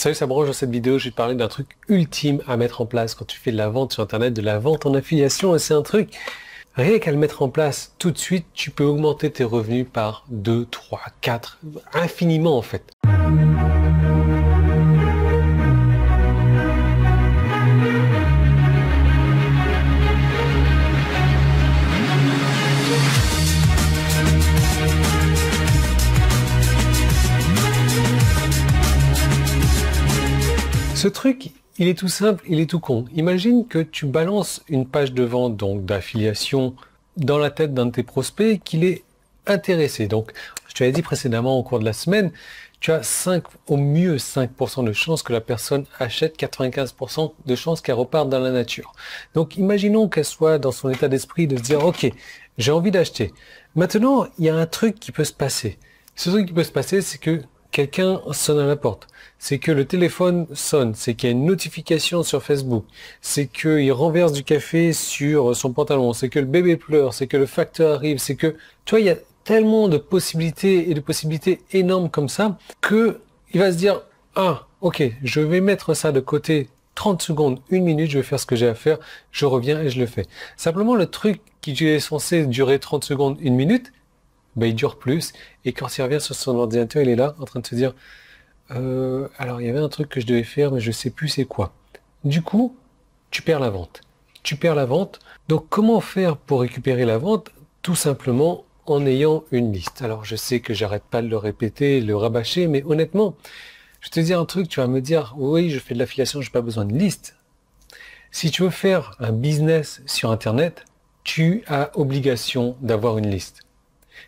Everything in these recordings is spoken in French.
Salut, ça branche. Dans cette vidéo, je vais te parler d'un truc ultime à mettre en place quand tu fais de la vente sur Internet, de la vente en affiliation. Et c'est un truc, rien qu'à le mettre en place tout de suite, tu peux augmenter tes revenus par 2, 3, 4, infiniment en fait. Ce truc, il est tout simple, il est tout con. Imagine que tu balances une page de vente, donc d'affiliation, dans la tête d'un de tes prospects, qu'il est intéressé. Donc, je te l'ai dit précédemment au cours de la semaine, tu as au mieux 5% de chances que la personne achète, 95% de chances qu'elle reparte dans la nature. Donc, imaginons qu'elle soit dans son état d'esprit de se dire, ok, j'ai envie d'acheter. Maintenant, il y a un truc qui peut se passer. Ce truc qui peut se passer, c'est que quelqu'un sonne à la porte, c'est que le téléphone sonne, c'est qu'il y a une notification sur Facebook, c'est qu'il renverse du café sur son pantalon, c'est que le bébé pleure, c'est que le facteur arrive, c'est que, tu vois, il y a tellement de possibilités et de possibilités énormes comme ça, que il va se dire, ah, ok, je vais mettre ça de côté 30 secondes, 1 minute, je vais faire ce que j'ai à faire, je reviens et je le fais. Simplement, le truc qui est censé durer 30 secondes, 1 minute, ben, il dure plus, et quand il revient sur son ordinateur, il est là, en train de se dire alors il y avait un truc que je devais faire, mais je sais plus c'est quoi. Du coup, tu perds la vente. Tu perds la vente. Donc comment faire pour récupérer la vente? Tout simplement en ayant une liste. Alors je sais que j'arrête pas de le répéter, le rabâcher, mais honnêtement, je te dis un truc, tu vas me dire, oui, je fais de l'affiliation, j'ai pas besoin de liste. Si tu veux faire un business sur Internet, tu as obligation d'avoir une liste.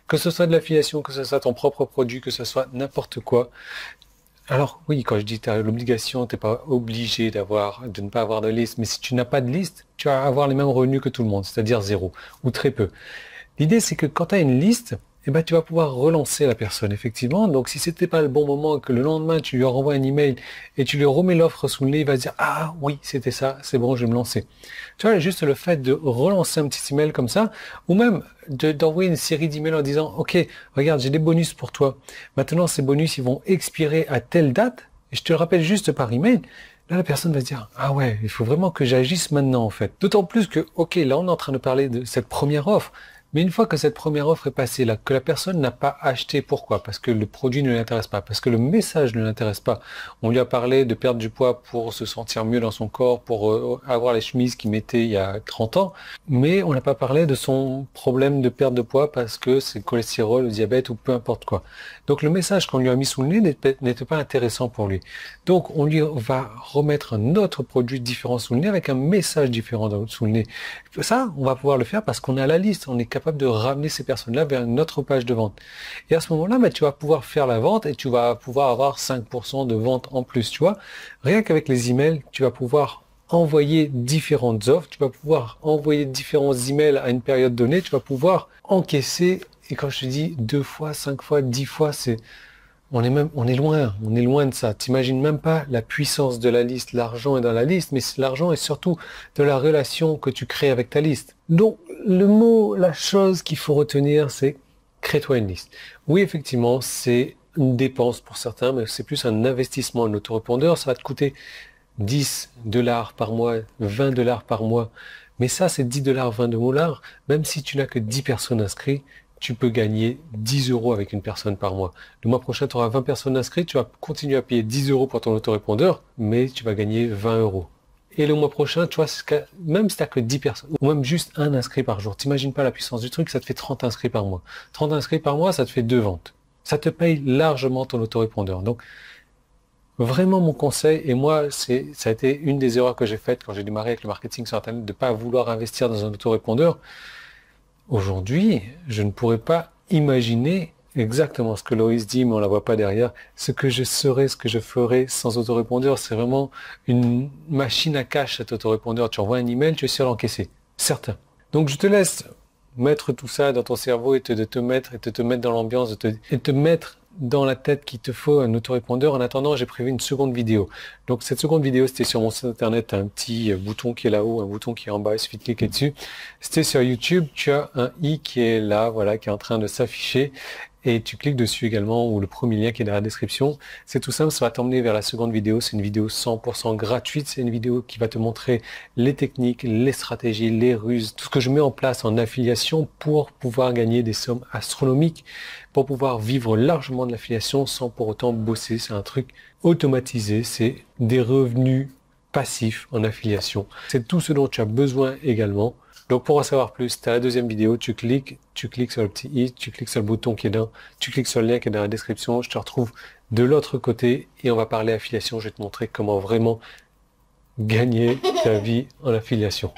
Que ce soit de l'affiliation, que ce soit ton propre produit, que ce soit n'importe quoi. Alors oui, quand je dis tu as l'obligation, tu n'es pas obligé de ne pas avoir de liste, mais si tu n'as pas de liste, tu vas avoir les mêmes revenus que tout le monde, c'est-à-dire zéro ou très peu. L'idée, c'est que quand tu as une liste, eh ben, tu vas pouvoir relancer la personne, effectivement. Donc, si c'était pas le bon moment, que le lendemain, tu lui renvoies un email et tu lui remets l'offre sous le nez, il va se dire, ah oui, c'était ça, c'est bon, je vais me lancer. Tu vois, juste le fait de relancer un petit email comme ça, ou même d'envoyer une série d'emails en disant, ok, regarde, j'ai des bonus pour toi. Maintenant, ces bonus, ils vont expirer à telle date, et je te le rappelle juste par email. Là, la personne va se dire, ah ouais, il faut vraiment que j'agisse maintenant, en fait. D'autant plus que, ok, là, on est en train de parler de cette première offre. Mais une fois que cette première offre est passée, là, que la personne n'a pas acheté, pourquoi? Parce que le produit ne l'intéresse pas, parce que le message ne l'intéresse pas. On lui a parlé de perdre du poids pour se sentir mieux dans son corps, pour avoir les chemises qu'il mettait il y a 30 ans, mais on n'a pas parlé de son problème de perte de poids parce que c'est le cholestérol, le diabète ou peu importe quoi. Donc le message qu'on lui a mis sous le nez n'était pas intéressant pour lui. Donc on lui va remettre un autre produit différent sous le nez avec un message différent sous le nez. Ça, on va pouvoir le faire parce qu'on est à la liste, on est capable de ramener ces personnes-là vers une autre page de vente. Et à ce moment-là, tu vas pouvoir faire la vente et tu vas pouvoir avoir 5% de vente en plus, tu vois. Rien qu'avec les emails, tu vas pouvoir envoyer différentes offres, tu vas pouvoir envoyer différents emails à une période donnée, tu vas pouvoir encaisser, et quand je te dis 2 fois, 5 fois, 10 fois, on est loin de ça. T'imagines même pas la puissance de la liste. L'argent est dans la liste, mais l'argent est surtout de la relation que tu crées avec ta liste. Donc, la chose qu'il faut retenir, c'est crée-toi une liste. Oui, effectivement, c'est une dépense pour certains, mais c'est plus un investissement. Un autorépondeur, ça va te coûter 10 $ par mois, 20 $ par mois. Mais ça, c'est 10 $, 20 $. Même si tu n'as que 10 personnes inscrites, tu peux gagner 10 € avec une personne par mois. Le mois prochain, tu auras 20 personnes inscrites, tu vas continuer à payer 10 € pour ton autorépondeur, mais tu vas gagner 20 €. Et le mois prochain, tu vois, même si tu n'as que 10 personnes, ou même juste un inscrit par jour, t'imagines pas la puissance du truc, ça te fait 30 inscrits par mois. 30 inscrits par mois, ça te fait 2 ventes. Ça te paye largement ton autorépondeur. Donc, vraiment mon conseil, et moi, ça a été une des erreurs que j'ai faites quand j'ai démarré avec le marketing sur Internet, de ne pas vouloir investir dans un autorépondeur. Aujourd'hui, je ne pourrais pas imaginer exactement ce que Loïs dit, mais on la voit pas derrière, ce que je serais, ce que je ferais sans autorépondeur. C'est vraiment une machine à cash, cet autorépondeur. Tu envoies un email, tu es sûr d'encaisser. Certain. Donc, je te laisse mettre tout ça dans ton cerveau et de te mettre dans l'ambiance, et te mettre dans la tête qu'il te faut un autorépondeur. En attendant, j'ai prévu une seconde vidéo. Donc cette seconde vidéo, c'était sur mon site internet, un petit bouton qui est là-haut, un bouton qui est en bas, il suffit de cliquer dessus. C'était sur YouTube, tu as un i qui est là, voilà, qui est en train de s'afficher. et tu cliques dessus également, ou le premier lien qui est dans la description. C'est tout simple, ça va t'emmener vers la seconde vidéo. C'est une vidéo 100% gratuite. C'est une vidéo qui va te montrer les techniques, les stratégies, les ruses, tout ce que je mets en place en affiliation pour pouvoir gagner des sommes astronomiques, pour pouvoir vivre largement de l'affiliation sans pour autant bosser. C'est un truc automatisé, c'est des revenus passifs en affiliation. C'est tout ce dont tu as besoin également. Donc pour en savoir plus, tu as la deuxième vidéo, tu cliques sur le petit i, tu cliques sur le bouton qui est dans, tu cliques sur le lien qui est dans la description, je te retrouve de l'autre côté et on va parler affiliation, je vais te montrer comment vraiment gagner ta vie en affiliation.